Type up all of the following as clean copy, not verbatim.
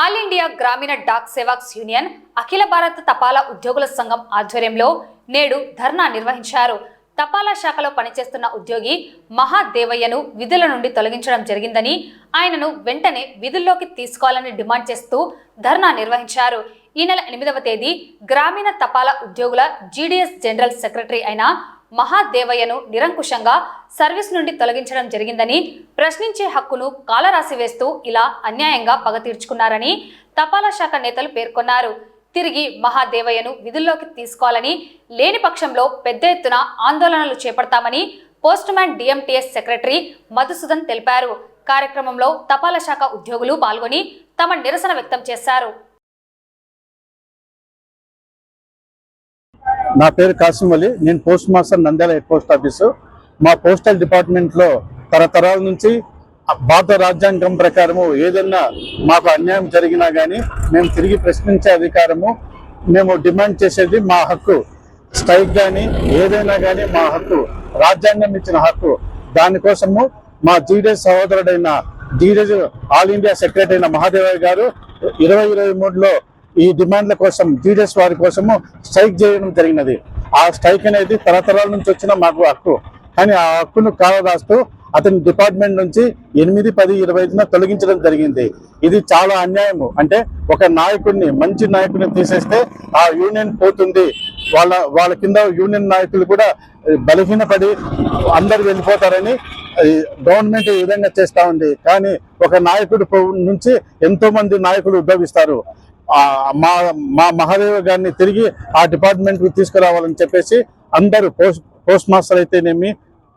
All India గ్రామీణ dock sevaks union అఖిల భారత తపాలా ఉద్యోగుల సంఘం ఆధ్వర్యంలో నేడు ధర్నా నిర్వహించారు. తపాలా శాఖలో పనిచేస్తున్న ఉద్యోగి మహాదేవయ్యను విధుల నుండి తొలగించడం జరిగిందని, ఆయనను వెంటనే విధుల్లోకి తీసుకోవాలని డిమాండ్ చేస్తూ ధర్నా నిర్వహించారు. ఈ నెల 8వ తేదీ గ్రామీణ తపాలా ఉద్యోగుల జీడీఎస్ జనరల్ సెక్రటరీ అయిన మహాదేవయ్యను నిరంకుశంగా సర్వీస్ నుండి తొలగించడం జరిగిందని, ప్రశ్నించే హక్కును కాలరాసి వేస్తూ ఇలా అన్యాయంగా పగ తీర్చుకున్నారని తపాలా శాఖ నేతలు పేర్కొన్నారు. తిరిగి మహాదేవయ్యను విధుల్లోకి తీసుకోవాలని, లేని పక్షంలో పెద్ద ఎత్తున ఆందోళనలు చేపడతామని పోస్ట్ మ్యాన్ డిఎంటీఎస్ సెక్రటరీ మధుసూదన్ తెలిపారు. కార్యక్రమంలో తపాలా శాఖ ఉద్యోగులు పాల్గొని తమ నిరసన వ్యక్తం చేశారు. నా పేరు కాసిం అలీ. నేను post master Nandyal head post office. మా పోస్టల్ డిపార్ట్మెంట్లో తరతరాల నుంచి భారత రాజ్యాంగం ప్రకారము ఏదన్నా మాకు అన్యాయం జరిగినా కానీ మేము తిరిగి ప్రశ్నించే అధికారము, మేము డిమాండ్ చేసేది మా హక్కు. స్ట్రైక్ కానీ ఏదైనా కానీ మా హక్కు, రాజ్యాంగం ఇచ్చిన హక్కు. దానికోసము మా జీడీఎస్ సహోదరుడైన జీడీఎస్ ఆల్ ఇండియా సెక్రటరీ అయిన మహాదేవయ్య గారు 2023లో ఈ డిమాండ్ల కోసం జీడీఎస్ వారి కోసము స్ట్రైక్ చేయడం జరిగినది. ఆ స్ట్రైక్ అనేది తరతరాల నుంచి వచ్చిన మాకు హక్కు. కానీ ఆ హక్కును కాలరాస్తూ అతని డిపార్ట్మెంట్ నుంచి 8/10/25న తొలగించడం జరిగింది. ఇది చాలా అన్యాయము. అంటే ఒక నాయకుడిని, మంచి నాయకుడిని తీసేస్తే ఆ యూనియన్ పోతుంది. వాళ్ళ కింద యూనియన్ నాయకులు కూడా బలహీనపడి అందరు వెళ్ళిపోతారని గవర్నమెంట్ ఈ విధంగా చేస్తూ ఉంది. కానీ ఒక నాయకుడి నుంచి ఎంతో మంది నాయకులు ఉద్భవిస్తారు. మా మహాదేవ గారిని తిరిగి ఆ డిపార్ట్మెంట్కి తీసుకురావాలని చెప్పేసి అందరూ పోస్ట్ మాస్టర్ అయితేనేమి,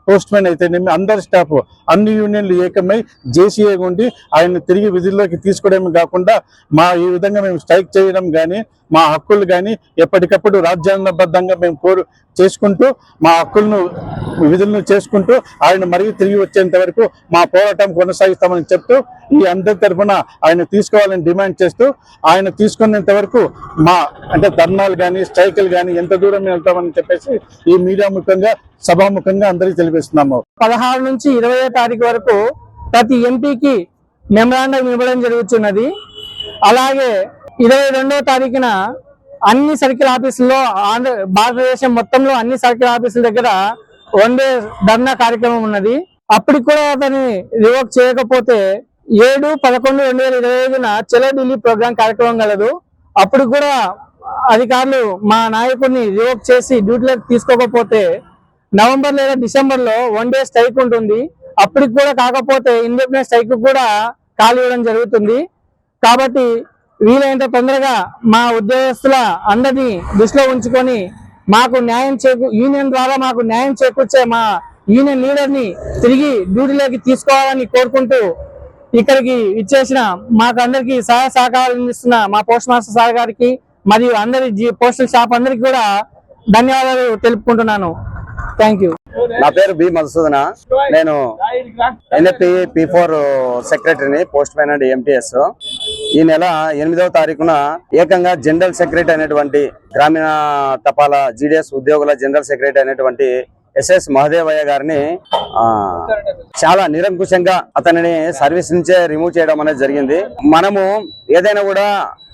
పోస్ట్ మ్యాన్ అయితేనేమి, అందరు స్టాఫ్, అన్ని యూనియన్లు ఏకమై జేసీఏ ఉండి ఆయన తిరిగి విధుల్లోకి తీసుకోవడమే కాకుండా ఈ విధంగా మేము స్ట్రైక్ చేయడం కానీ, మా హక్కులు కానీ ఎప్పటికప్పుడు రాజ్యాంగబద్ధంగా మేము చేసుకుంటూ మా హక్కులను, విధులను చేసుకుంటూ ఆయన మరీ తిరిగి వచ్చేంత వరకు మా పోరాటం కొనసాగిస్తామని చెప్తూ ఈ అందరి తరఫున ఆయన తీసుకోవాలని డిమాండ్ చేస్తూ, ఆయన తీసుకునేంత వరకు అంటే ధర్నాలు కానీ స్ట్రైకులు కానీ ఎంత దూరం వెళ్తామని చెప్పేసి ఈ మీడియా ముఖంగా సభాముఖంగా అందరికీ తెలిపిస్తున్నాము. 16 నుంచి 20వ తారీఖు వరకు ప్రతి ఎంపీకి మెమరాండం ఇవ్వడం జరుగుతున్నది. అలాగే 22వ తారీఖున అన్ని సర్కిల్ ఆఫీసుల్లో, భారతదేశం మొత్తంలో అన్ని సర్కిల్ ఆఫీసుల దగ్గర 1 డే ధర్నా కార్యక్రమం ఉన్నది. అప్పటికి కూడా అతన్ని రివోక్ చేయకపోతే 7/11/2025న చలో ఢిల్లీ ప్రోగ్రామ్ కార్యక్రమం కలదు. అప్పుడు కూడా అధికారులు మా నాయకుడిని రివోక్ చేసి డ్యూటీలోకి తీసుకోకపోతే నవంబర్ లేదా డిసెంబర్లో 1 డే స్ట్రైక్ ఉంటుంది. అప్పటికి కూడా కాకపోతే ఇండిపెండెంట్ స్ట్రైక్ కూడా ఖాళీ ఇవ్వడం జరుగుతుంది. కాబట్టి వీలైనంత తొందరగా మా ఉద్యోగస్తుల అందరినీ దృష్టిలో ఉంచుకొని మాకు యూనియన్ ద్వారా మాకు న్యాయం చేకూర్చే మా యూనియన్ లీడర్ని తిరిగి డ్యూటీలోకి తీసుకోవాలని కోరుకుంటూ ఇక్కడికి ఇచ్చేసిన మాకు అందరికీ సహకారాలు అందిస్తున్న మా పోస్ట్ మాస్టర్ సార్ గారికి మరియు అందరి పోస్టల్ షాప్ అందరికి కూడా ధన్యవాదాలు తెలుపుకుంటున్నాను. Thank you. నా పేరు బి మధుసూదన. నేను ఎన్ఎఫ్టీ P4 సెక్రటరీని, పోస్ట్ మ్యాన్ అండ్ ఎంటీఎస్. ఈ నెల 8వ తారీఖున ఏకంగా జనరల్ సెక్రటరీ అయినటువంటి గ్రామీణ తపాలా జీడీఎస్ ఉద్యోగుల జనరల్ సెక్రటరీ అయినటువంటి ఎస్ఎస్ మహదేవయ్య గారిని చాలా నిరంకుశంగా అతనిని సర్వీస్ నుంచే రిమూవ్ చేయడం అనేది జరిగింది. మనము ఏదైనా కూడా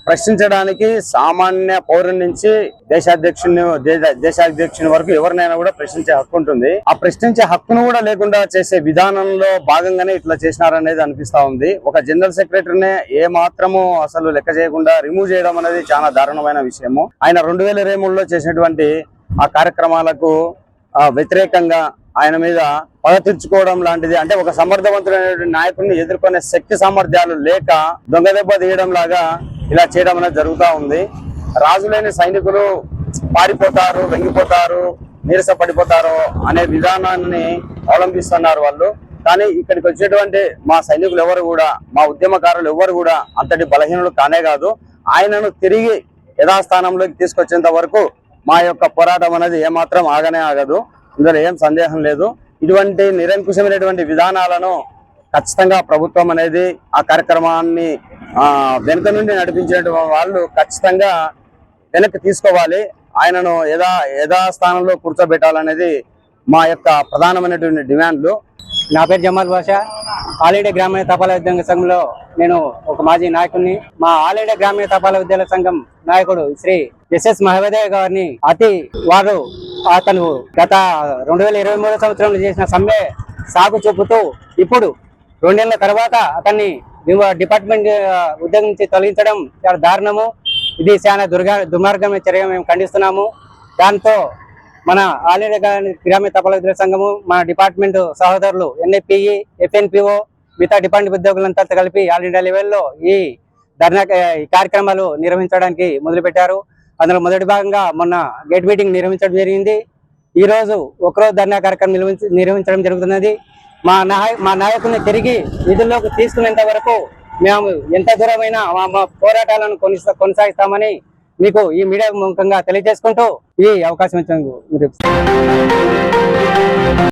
ప్రశ్నించడానికి సామాన్య పౌరుని నుంచి దేశాధ్యక్షుని వరకు ఎవరినైనా కూడా ప్రశ్నించే హక్కు ఉంటుంది. ఆ ప్రశ్నించే హక్కును కూడా లేకుండా చేసే విధానంలో భాగంగానే ఇట్లా చేసినారనేది అనిపిస్తా ఉంది. ఒక జనరల్ సెక్రటరీనే ఏ మాత్రము అసలు లెక్క చేయకుండా రిమూవ్ చేయడం అనేది చాలా దారుణమైన విషయము. ఆయన 2023లో చేసినటువంటి ఆ కార్యక్రమాలకు వ్యతిరేకంగా ఆయన మీద పగ తీర్చుకోవడం లాంటిది, అంటే ఒక సమర్థవంతుడైన నాయకుడిని ఎదుర్కొనే శక్తి సామర్థ్యాలు లేక దొంగ దెబ్బ తీయడం లాగా ఇలా చేయడం అనేది జరుగుతూ ఉంది. రాజులేని సైనికులు పారిపోతారు, వెంగిపోతారు, నీరస పడిపోతారు అనే విధానాన్ని అవలంబిస్తున్నారు వాళ్ళు. కానీ ఇక్కడికి వచ్చేటువంటి మా సైనికులు ఎవరు కూడా, మా ఉద్యమకారులు ఎవరు కూడా అంతటి బలహీనులు కానే కాదు. ఆయనను తిరిగి యథాస్థానంలోకి తీసుకొచ్చేంత వరకు మా యొక్క పోరాటం అనేది ఏమాత్రం ఆగనే ఆగదు. ఇందులో ఏం సందేహం లేదు. ఇటువంటి నిరంకుశమైనటువంటి విధానాలను ఖచ్చితంగా ప్రభుత్వం అనేది ఆ కార్యక్రమాన్ని వెనుక నుండి నడిపించినటువంటి వాళ్ళు ఖచ్చితంగా వెనక్కి తీసుకోవాలి. ఆయనను యథాస్థానంలో కూర్చోబెట్టాలనేది మా యొక్క ప్రధానమైనటువంటి డిమాండ్లు. నా పేరు జమాల్ బాషా. ఆల్ ఇండియా గ్రామీణ తపాలా ఉద్యోగ సంఘంలో నేను ఒక మాజీ నాయకుడిని. మా ఆల్ ఇండియా గ్రామీణ తపాలా ఉద్యోగ సంఘం నాయకుడు శ్రీ ఎస్ఎస్ మహదేవ్ గారిని అతను గత 2023 సంవత్సరంలో చేసిన సమ్మె సాగు చూపుతూ ఇప్పుడు 2 నెలల తర్వాత అతన్ని డిపార్ట్మెంట్ ఉద్యోగం నుంచి తొలగించడం చాలా దారుణము. ఇది చాలా దుర్మార్గమైన చర్య మేము ఖండిస్తున్నాము. దాంతో మన ఆల్ ఇండియా గ్రామీణ తపాలా ఉద్యోగ సంఘము మన డిపార్ట్మెంట్ సహోదరులు ఎన్ఐపిఈ, FNPO, మిగతా డిపార్ట్మెంట్ ఉద్యోగులంతా కలిపి ఆల్ ఇండియా లెవెల్లో ఈ కార్యక్రమాలు నిర్వహించడానికి మొదలుపెట్టారు. అందులో మొదటి భాగంగా మొన్న గేట్ మీటింగ్ నిర్వహించడం జరిగింది. ఈ రోజు ఒకరోజు ధర్నా కార్యక్రమం నిర్వహించడం జరుగుతున్నది. మా నాయకుల్ని తిరిగి విధుల్లోకి తీసుకునేంత వరకు మేము ఎంత దూరమైనా మా పోరాటాలను కొనసాగిస్తామని మీకు ఈ మీడియా ముఖంగా తెలియజేసుకుంటూ ఈ అవకాశం ఇచ్చినందుకు